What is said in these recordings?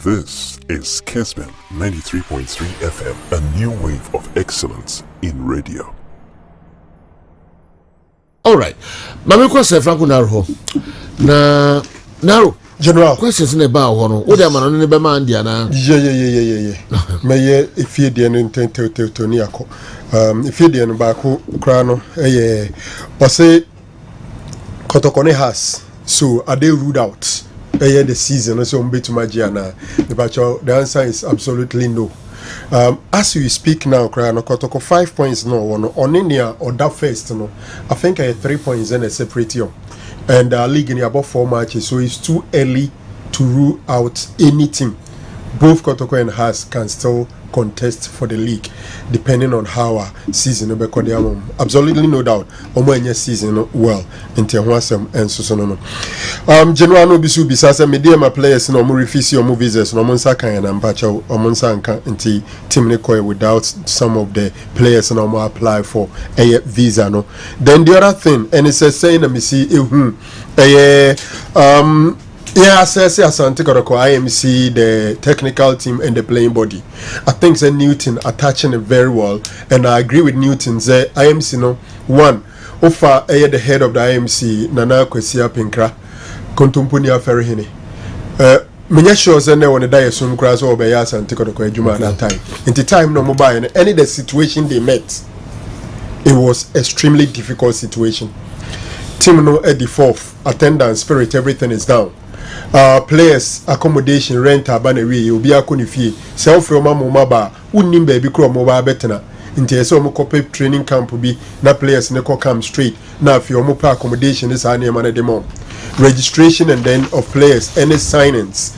This is Kessben 93.3 FM, a new wave of excellence in radio. All right. Mami question Franco Naro. Na Naro. General questions in about one. What am I on the man diana? Yeah. May if you didn't intend to Niako. If you didn't back crano, or say Kotokone has. So are they ruled out? The season also to Magiana. The answer is absolutely no. As we speak now, Krano Kotoko 5 points no on India or that first no. I think I had 3 points in a separate year. And league in about 4 matches, so it's too early to rule out anything. Both Kotoko and Haas can still contest for the league, depending on how our season will be. Absolutely no doubt. Omo season well into Wasem and Susono. General no bisu bisasa media my players no more refuse or movies no monsa kan and Pacho or monsanka into team Nicoy without some of the players no more apply for a visa no. Then the other thing, and it's saying that me see yeah, I say Asante Koroko, IMC, the technical team and the playing body. I think that Newton attaching it very well, and I agree with Newton. That IMC no one offer the head of the IMC Nana Kwesia Pinkra, Kontumpunia Ferrihini. Many sure that they want to die soon. Crash over Asante Koroko Juma at that time. In the time no mobile, and any the situation they met, it was extremely difficult situation. Team no at the fourth attendance, spirit, everything is down. Players accommodation rent abanewe obi akonifi self roma mobile unnim baby kro mobile betena nti ese omo kope training camp bi na players ne ko come straight na afi omo pa accommodation is ane man dem registration and then of players any signings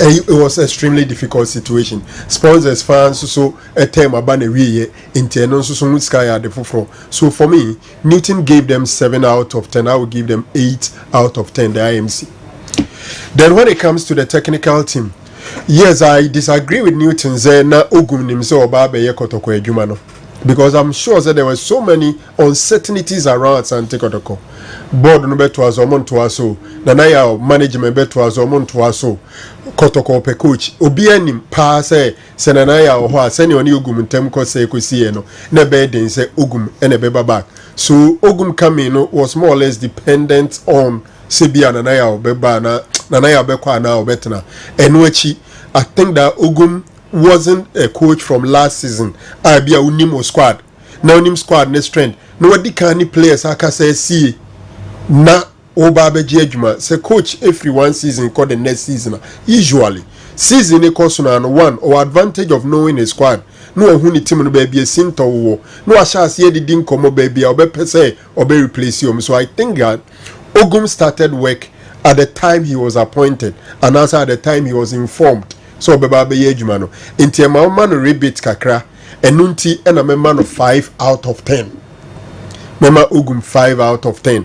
it was extremely difficult situation. Sponsors fans so a time abanewe nti eno so sky at the foforo. So for me Newton gave them 7 out of 10. I would give them 8 out of 10 the IMC. Then when it comes to the technical team, yes, I disagree with Newton. Na ogum nimse oba be Kotoko ejuma no, because I'm sure that there were so many uncertainties around Asante Kotoko. Board no beto azomon to aso, na ya management beto azomon to aso. Kotoko pe coach obi anim pa se na ya ho aseni oni ogum ntem ko se ekosi no na be den se ogum ene be back. So ogum coming was more or less dependent on Sebia Nanaya Obeba Nanaya Bekwa na Obetna. Enuechi, I think that Ogum wasn't a coach from last season. I be a Unimo squad. Now Unim squad ne strength. No di kani players aka say see na Obabe Jejuma. Say coach every one season called the next season. Usually season e kosuna no one or advantage of knowing a squad. No huni team no baby a sinto wo. No asha see the din komo baby or be pese or be replace you. So I think that Ogum started work at the time he was appointed and also at the time he was informed. So beba be yejumano. Inti ma man rebate kakra enunti and a man of 5 out of 10. Mema Ogum 5 out of 10.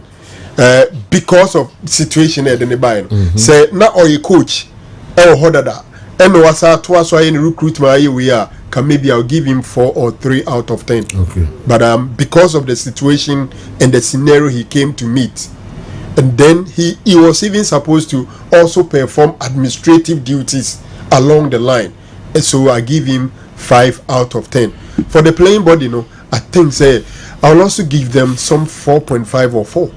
Because of situation at the nearby. Say na oye coach hodada. And wasa twice why in recruitment we are can maybe I'll give him 4 or 3 out of 10. Okay. But because of the situation and the scenario he came to meet. And then he was even supposed to also perform administrative duties along the line. And so I give him 5 out of 10. For the playing body, I think I'll also give them some 4.5 or 4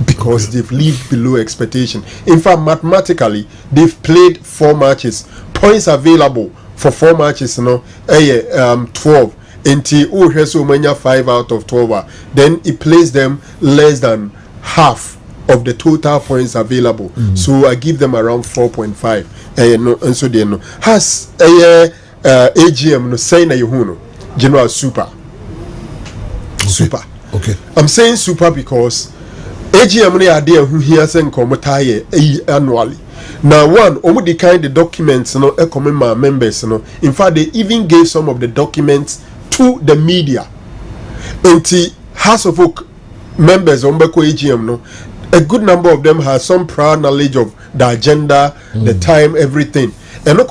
because they've lived below expectation. In fact, mathematically, they've played 4 matches. Points available for 4 matches, 12. Until Manya 5 out of 12. Then he plays them less than half of the total points available. So I give them around 4.5. No, and so they know. Has AGM no say na yuhuno. General super. Super. Okay. I'm saying super because AGM no idea who here sen komutaye annually. Now one, the kind of documents my members in fact they even gave some of the documents to the media. And the House of Oak members Ombeko AGM a good number of them have some prior knowledge of the agenda, the time, everything. And were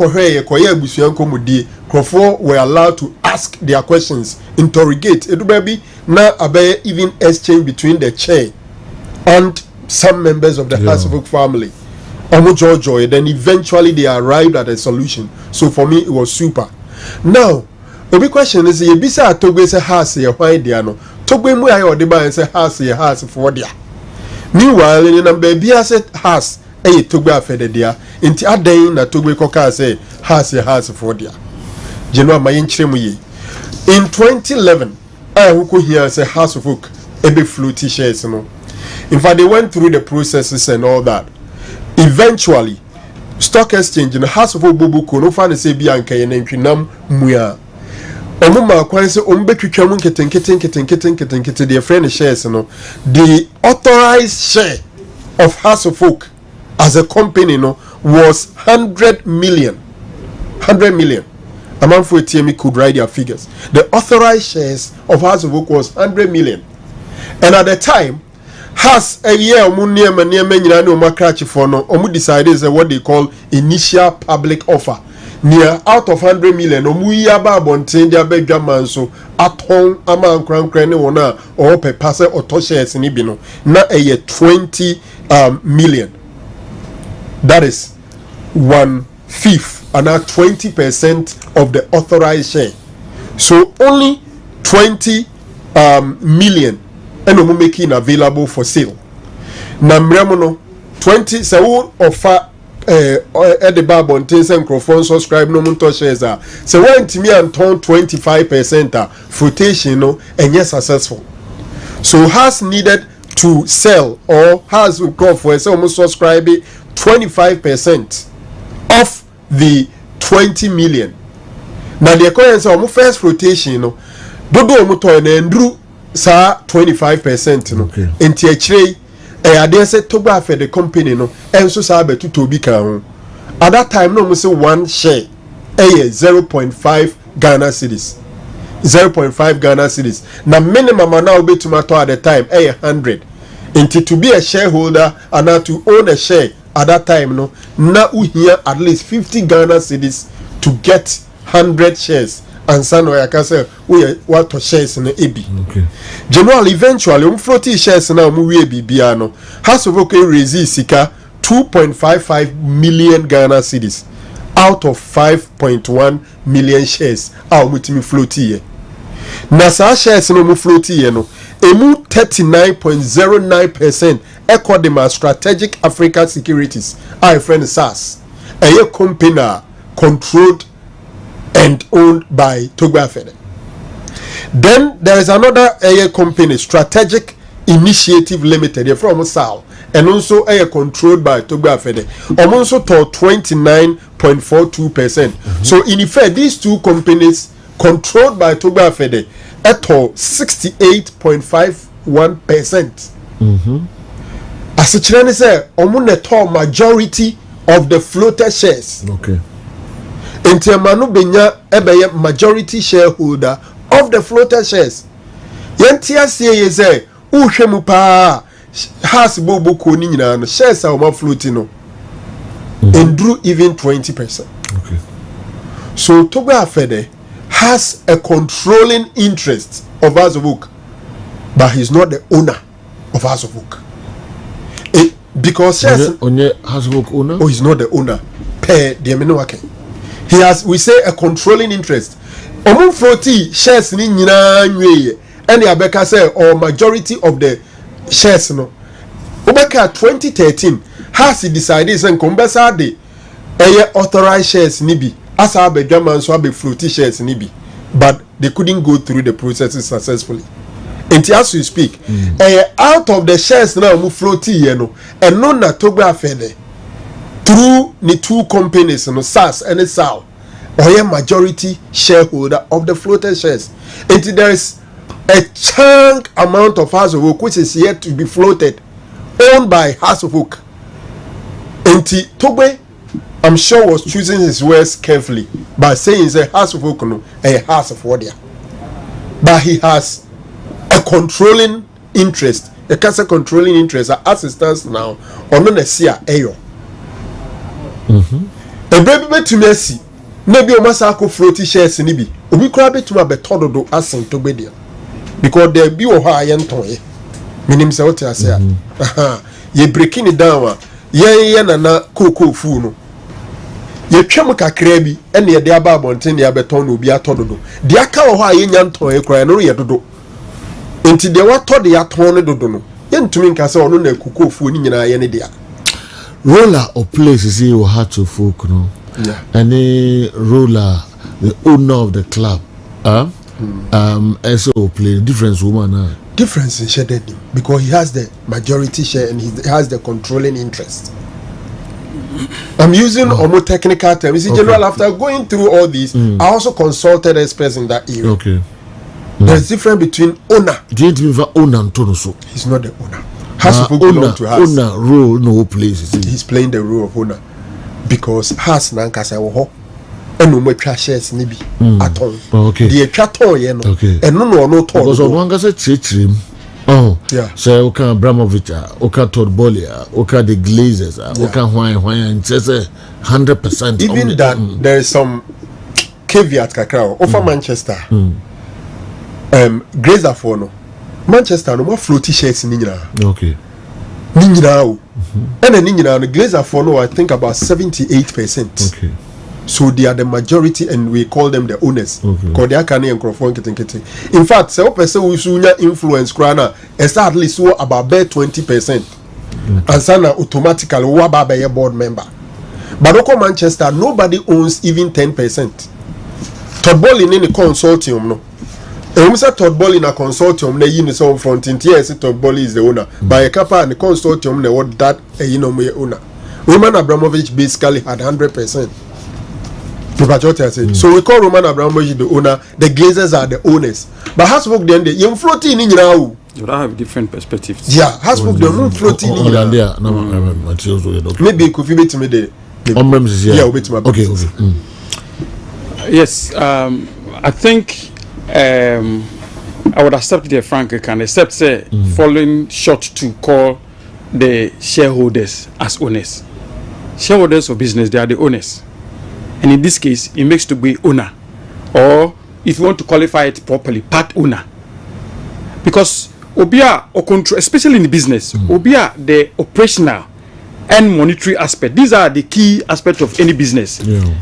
allowed to ask their questions, interrogate. It will be now even exchange between the chair and some members of the House of Oak family. joy, then eventually they arrived at a solution. So for me, it was super. Now, the big question is, you bisa Togbe say house ye why dia no. Togbe mu ayo de ba say house ye house for dia. Meanwhile, in number be say house e Togbe afede dia. Inti adan na Togbe koka say house ye house for dia. Jeno ma yenkyere mu ye. In 2011, I who here say House of Oak ebe floaty shares no. In fact, they went through the processes and all that. Eventually, stock exchange in the House of Oak bubu no fan say bi anka ye nantwinam muya. Omuma kwan say ombetwitwa mu nketen their friend shares no. The authorized share of House of Oak as a company no was 100 million. 100 million. A man for TME could write their figures. The authorized shares of House of Oak was 100 million. And at the time, House a year omu decided is what they call initial public offer. Near out of 100 million, omu yaba bonten dia bedwa manso aton ama nkran ne wona or pe pass auto shares ni bi no na 20 million. That is 1/5 and now 20% of the authorized share. So only 20 million and we making available for sale. Na mremono 20 se wo offer at the bar bontes and microphone subscribe no munto shares are se want me and turn 25% flotation no and yes successful. So has needed to sell or has call for say almost subscribe 25% of the 20 million. Now the occurrence of first rotation no dodo omuto na ndru sa 25% no enti akire ade say to gba for the company no enso sa betu to bi kan ho. At that time no mo say one share 0.5 Ghana cedis. 0.5 Ghana cedis. Na minimum na obetuma to at the time 100. Enti to be a shareholder and to own a share at that time no na uhia at least 50 Ghana cedis to get 100 shares and san or yakase we what to shares in ebi. Okay. General eventually floaty shares na mu we bibia no House of Oak raise sika 2.55 million Ghana cedis out of 5.1 million shares a mutimi floaty ye. Na sa shares no mu floaty ye no emu 39.09% Equadema Strategic Africa Securities, our friend SAS, a company controlled and owned by Togbe Afede. Then there is another company, Strategic Initiative Limited, from SAL, and also controlled by Togbe Afede. Also to 29.42%. So in effect, these two companies controlled by Togbe Afede at 68.51%. As a Chinese say, omuneto majority of the floater shares. Okay. Intiamanu benya ebeye majority shareholder of the floater shares. Yentia say say uhwemu pa has bobo ko ni nyina no shares are floating no. And drew even 20%. Okay. So Togbe Afede has a controlling interest of House of Oak, but he's not the owner of House of Oak. Because Onye House of Oak owner? Oh, he's not the owner. He has, we say, a controlling interest. Omun 40 shares ni nyina nwe and the Abeka say or majority of the shares no. Obeka 2013 has decided say kombesa de authorized shares ni bi asa abedwaman so abe floaty shares ni bi, but they couldn't go through the processes successfully. And as we speak, out of the shares now mu floaty ye no, and no na Togbe Afede through the two companies no SAS and SAL or majority shareholder of the floated shares. And there is a chunk amount of House of Oak which is yet to be floated, owned by House of Oak. And Togbe, I'm sure, was choosing his words carefully by saying it's a House of Oak no, a House of Wadia. But he has a controlling interest, a cancer controlling interest as it stands now, or no nesia ayo. A baby to mercy, maybe a massacre floaty shares in Ibi, we grab it to my betodo as in Tobedia because there be a high end toy. Meaning, say, ye breaking it down. ye na koko fu no ye twam kakra bi ene ye de aba abonten ya beton no obi atododo de aka wo ho a ye nya nton e kura no ye dodo enti de wato de aton no dodo no ye ntumi nka se ono na koko fu ni nyina ye ne dia roller or places you had to folk no any roller the owner of the club also play difference woman difference in share them because he has the majority share and he has the controlling interest. I'm using almost technical terms. You see, General, after going through all these, I also consulted experts in that area. Okay. There's difference between owner. Do you mean owner Antonoso? He's not the owner. Has to belong to us. Owner role no place. He's playing the role of owner because has nankasa wo and no more shares nibi at all. Okay. The chaton ye no. Okay. And no because on one gase chechrim. Oh. Yeah. So Oka Abramovich, Oka Todd Bolia, Oka the Glazers, Oka Hwai and says 100%. Even that there is some caveat kakra over Manchester. Glazer for no. Manchester no more floaty shares in Nina. Okay. Nina. And then Nina the Glazer for no I think about 78%. Okay. So they are the majority and we call them the owners. Because they are canny and crofon kitten. In fact, some person who sunya influence crana is at least about 20%. And sana automatically waba by a board member. But Oko Manchester, nobody owns even 10%. Todd Ball in any consortium no. And we say Todd Ball in a consortium, they in some front in yes, Todd Ball is the owner. By a kappa and the consortium, they what that a owner. Roman Abramovich basically had 100%. So we call Roman Abramovich the owner, the Glazers are the owners. But Hasbrook then the floating in now. You have different perspectives. Yeah, Hasbrook the moon floating in maybe could you bet me the Yes, I think I would accept the Frank can accept say falling short to call the shareholders as owners. Shareholders of business, they are the owners. And in this case, it makes to be owner, or if you want to qualify it properly, part owner. Because obia or control, especially in the business, obia the operational and monetary aspect. These are the key aspects of any business.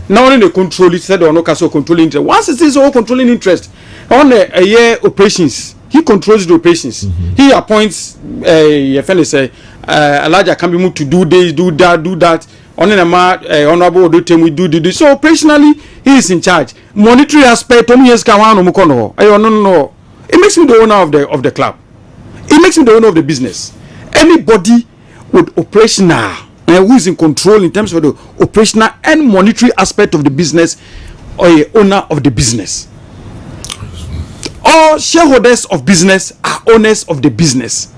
Not only the control, it said or no caso controlling interest. Once it is all controlling interest, on a year operations, he controls the operations. He appoints a fellow say a larger can be moved to do this, do that. Honorable we do this. So operationally, he is in charge. Monetary aspect, no. It makes him the owner of the club. It makes him the owner of the business. Anybody with operational who is in control in terms of the operational and monetary aspect of the business, or a owner of the business. All shareholders of business are owners of the business,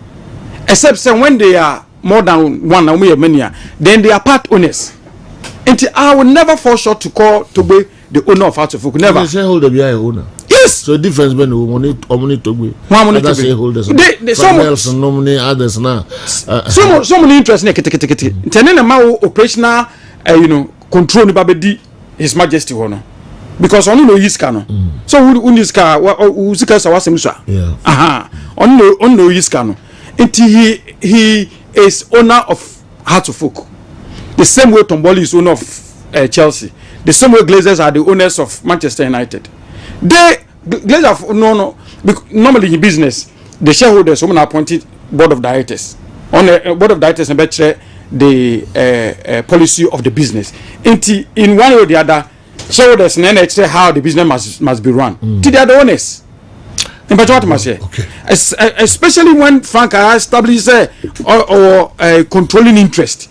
except when they are more than one and we have many, then they are part owners. And I will never fall short to call to be the owner of Hearts of Folk. Never. The shareholder be a owner. Yes. So the difference between money to be other shareholders. Some else nominate others now. So many interest. Tenen ma operational, control ni babedi His Majesty hono. Because only no use cano. So who use car? Who use car? So what's him so? Yeah. Aha. Only no use cano. He is owner of Hearts of Folk. The same way Tomboli is owner of Chelsea. The same way Glazers are the owners of Manchester United. Glazers normally in business, the shareholders are appointed board of directors. On the board of directors and the policy of the business. In one way or the other, shareholders and how the business must be run. They are the owners. Okay. Especially when Frank has established a controlling interest.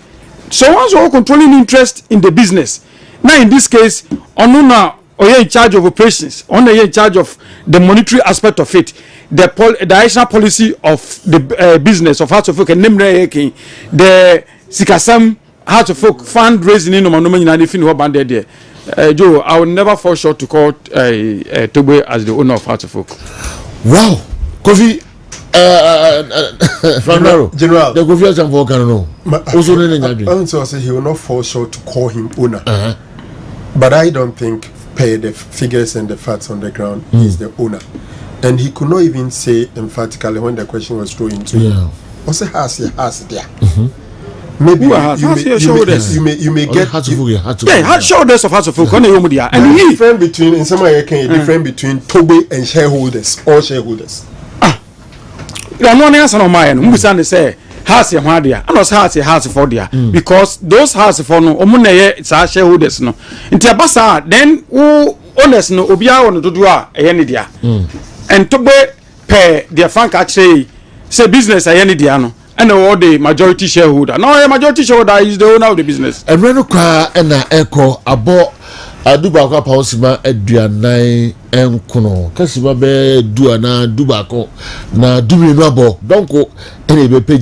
So once you are controlling interest in the business, now in this case, Onuna or you're in charge of operations, or you're in charge of the monetary aspect of it, the national policy of the business of Hearts of Folk and the Sikasam Hearts of Folk fundraising in Oman Joe, I will never fall short to call Tobe as the owner of Hearts of Folk. Wow, Kofi, General, the Kofi and Volcano. Also, say he will not fall short to call him owner. But I don't think, pay the figures and the facts on the ground, he's the owner. And he could not even say emphatically when the question was thrown into him. Also, has there. maybe you may get shareholders of Hearts of Oak and he different between in some way different between Tobe and shareholders or shareholders. There no answer on my end. We say Hearts ya hwadia and us Hearts for there because those Hearts for no omuneye it's our shareholders no. Inti abasa then who owners no obia won dodo a eye dia. And Tobe pay their frank Achee say business eye dia no. And the majority shareholder. No, a majority shareholder is the owner of the business. And when you cry and echo about Dubako Pausima Eduanai and Kuno, Kessben be Duana Dubako, na Dumi Rabo, don't go any pay